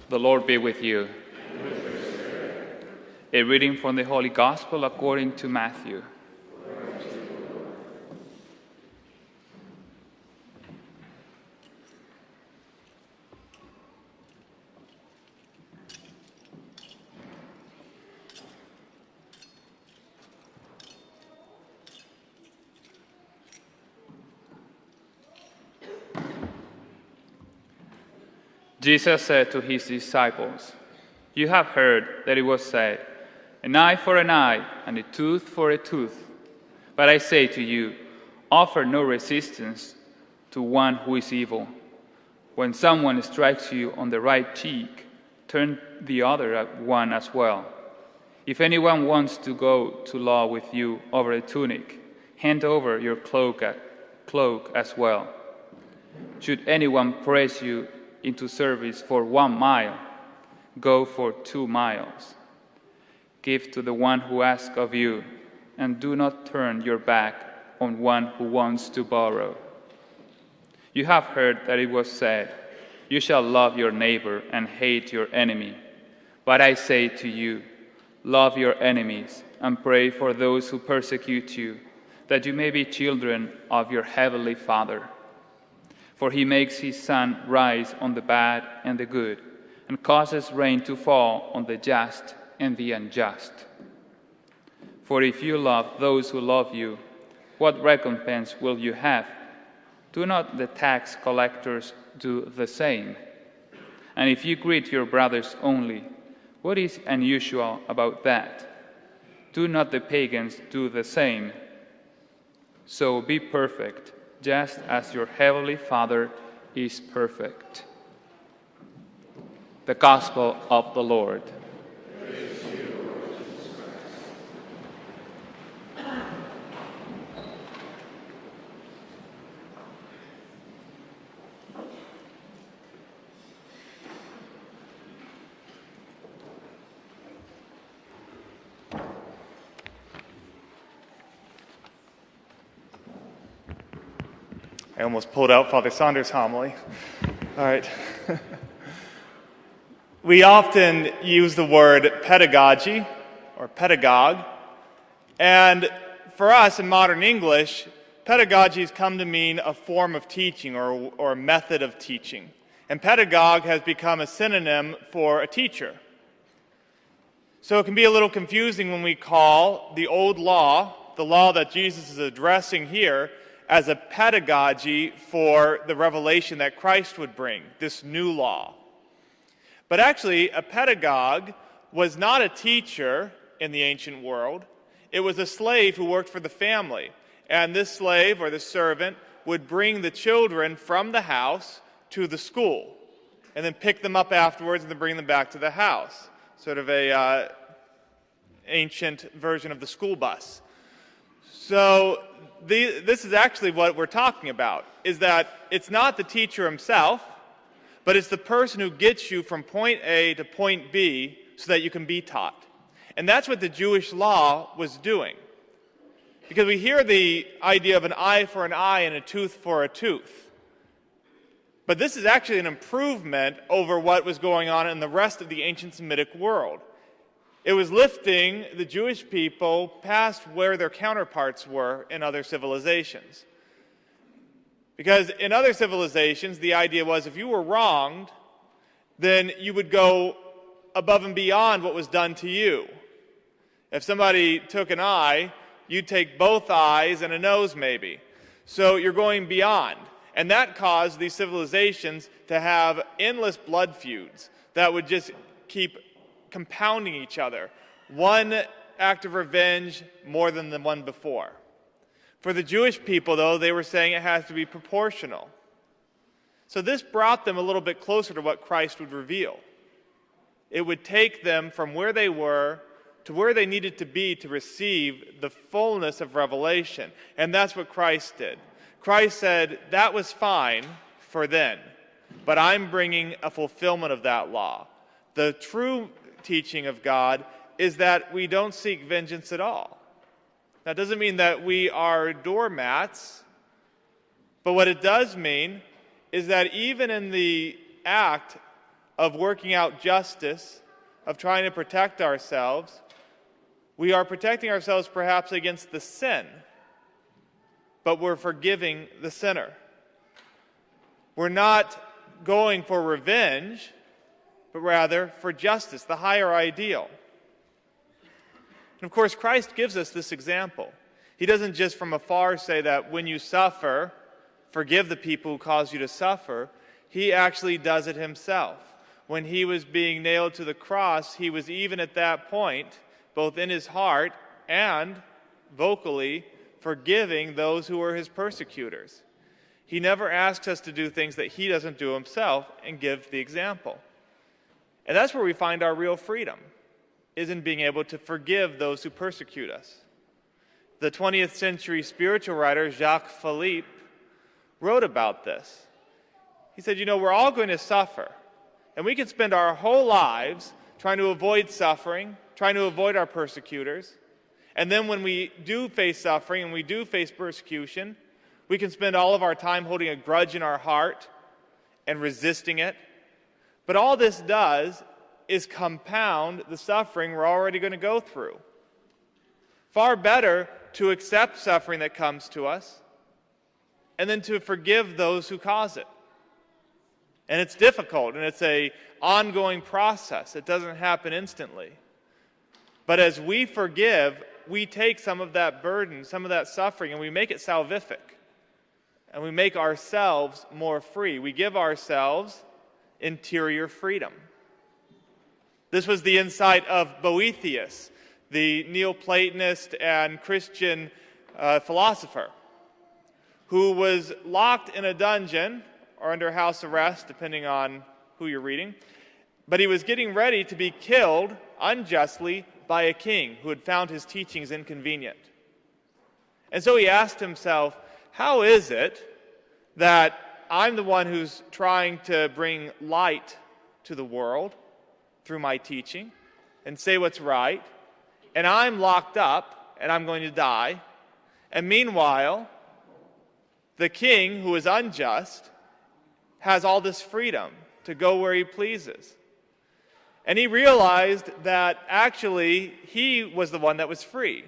The Lord be with you. A reading from the Holy Gospel according to Matthew. Jesus said to his disciples, "You have heard that it was said, 'An eye for an eye and a tooth for a tooth.' But I say to you, offer no resistance to one who is evil. When someone strikes you on the right cheek, turn the other one as well. If anyone wants to go to law with you over a tunic, hand over your cloak as well. Should anyone press you into service for 1 mile, go for 2 miles. Give to the one who asks of you, and do not turn your back on one who wants to borrow. You have heard that it was said, 'You shall love your neighbor and hate your enemy.' But I say to you, love your enemies and pray for those who persecute you, that you may be children of your heavenly Father. For he makes his sun rise on the bad and the good, and causes rain to fall on the just and the unjust. For if you love those who love you, what recompense will you have? Do not the tax collectors do the same? And if you greet your brothers only, what is unusual about that? Do not the pagans do the same? So be perfect, just as your heavenly Father is perfect." The Gospel of the Lord. Praise to you, Lord Jesus Christ. I almost pulled out Father Saunders' homily. All right. We often use the word pedagogy or pedagogue, and for us in modern English, pedagogy has come to mean a form of teaching or a method of teaching, and pedagogue has become a synonym for a teacher. So it can be a little confusing when we call the old law, the law that Jesus is addressing here, as a pedagogy for the revelation that Christ would bring, this new law. But actually, a pedagogue was not a teacher in the ancient world. It was a slave who worked for the family. And this slave or the servant would bring the children from the house to the school and then pick them up afterwards and then bring them back to the house. Sort of a ancient version of the school bus. So this is actually what we're talking about, is that it's not the teacher himself, but it's the person who gets you from point A to point B so that you can be taught. And that's what the Jewish law was doing. Because we hear the idea of an eye for an eye and a tooth for a tooth. But this is actually an improvement over what was going on in the rest of the ancient Semitic world. It was lifting the Jewish people past where their counterparts were in other civilizations. Because in other civilizations, the idea was if you were wronged, then you would go above and beyond what was done to you. If somebody took an eye, you'd take both eyes and a nose maybe. So you're going beyond. And that caused these civilizations to have endless blood feuds that would just keep compounding each other. One act of revenge more than the one before. For the Jewish people, though, they were saying it has to be proportional. So this brought them a little bit closer to what Christ would reveal. It would take them from where they were to where they needed to be to receive the fullness of revelation. And that's what Christ did. Christ said, that was fine for then, but I'm bringing a fulfillment of that law. The true teaching of God is that we don't seek vengeance at all. That doesn't mean that we are doormats, but what it does mean is that even in the act of working out justice, of trying to protect ourselves, we are protecting ourselves perhaps against the sin, but we're forgiving the sinner. We're not going for revenge, but rather for justice, the higher ideal. And of course, Christ gives us this example. He doesn't just from afar say that when you suffer, forgive the people who cause you to suffer. He actually does it himself. When he was being nailed to the cross, he was even at that point, both in his heart and vocally, forgiving those who were his persecutors. He never asks us to do things that he doesn't do himself and give the example. And that's where we find our real freedom, is in being able to forgive those who persecute us. The 20th century spiritual writer Jacques Philippe wrote about this. He said, we're all going to suffer, and we can spend our whole lives trying to avoid suffering, trying to avoid our persecutors. And then when we do face suffering and we do face persecution, we can spend all of our time holding a grudge in our heart and resisting it. But all this does is compound the suffering we're already going to go through. Far better to accept suffering that comes to us and then to forgive those who cause it. And it's difficult, and it's an ongoing process. It doesn't happen instantly. But as we forgive, we take some of that burden, some of that suffering, and we make it salvific. And we make ourselves more free. We give ourselves interior freedom. This was the insight of Boethius, the Neoplatonist and Christian philosopher, who was locked in a dungeon or under house arrest, depending on who you're reading. But he was getting ready to be killed unjustly by a king who had found his teachings inconvenient. And so he asked himself, how is it that I'm the one who's trying to bring light to the world through my teaching and say what's right, and I'm locked up and I'm going to die, and meanwhile, the king who is unjust has all this freedom to go where he pleases. And he realized that actually he was the one that was free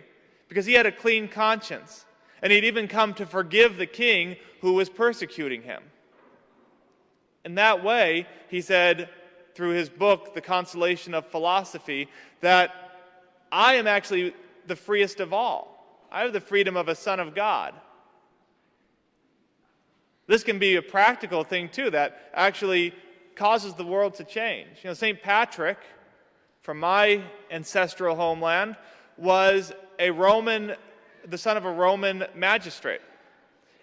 because he had a clean conscience. And he'd even come to forgive the king who was persecuting him. In that way, he said through his book, The Consolation of Philosophy, that I am actually the freest of all. I have the freedom of a son of God. This can be a practical thing, too, that actually causes the world to change. St. Patrick, from my ancestral homeland, was the son of a Roman magistrate.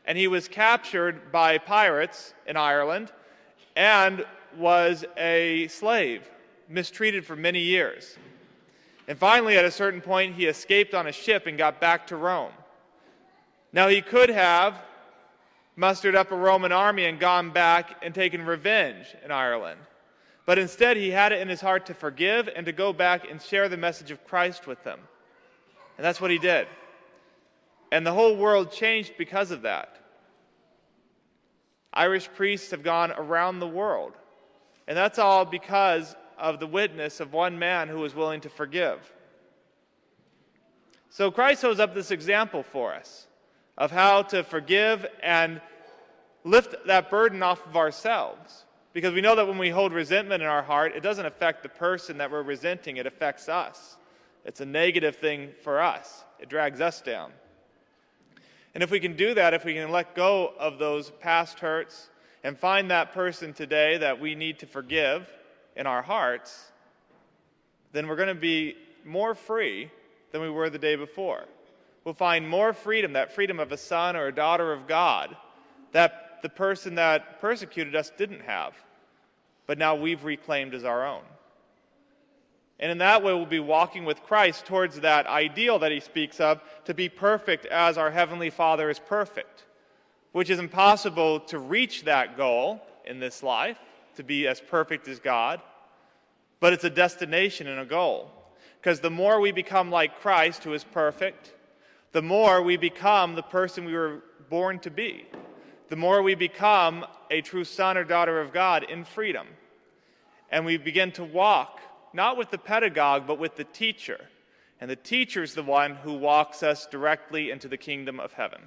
And he was captured by pirates in Ireland and was a slave, mistreated for many years. And finally, at a certain point, he escaped on a ship and got back to Rome. Now, he could have mustered up a Roman army and gone back and taken revenge in Ireland. But instead, he had it in his heart to forgive and to go back and share the message of Christ with them. And that's what he did. And the whole world changed because of that. Irish priests have gone around the world. And that's all because of the witness of one man who was willing to forgive. So Christ holds up this example for us of how to forgive and lift that burden off of ourselves. Because we know that when we hold resentment in our heart, it doesn't affect the person that we're resenting, it affects us. It's a negative thing for us. It drags us down. And if we can do that, if we can let go of those past hurts and find that person today that we need to forgive in our hearts, then we're going to be more free than we were the day before. We'll find more freedom, that freedom of a son or a daughter of God, that the person that persecuted us didn't have, but now we've reclaimed as our own. And in that way, we'll be walking with Christ towards that ideal that he speaks of, to be perfect as our Heavenly Father is perfect, which is impossible to reach that goal in this life, to be as perfect as God, but it's a destination and a goal. Because the more we become like Christ, who is perfect, the more we become the person we were born to be. The more we become a true son or daughter of God in freedom. and we begin to walk, not with the pedagogue, but with the teacher. And the teacher is the one who walks us directly into the kingdom of heaven.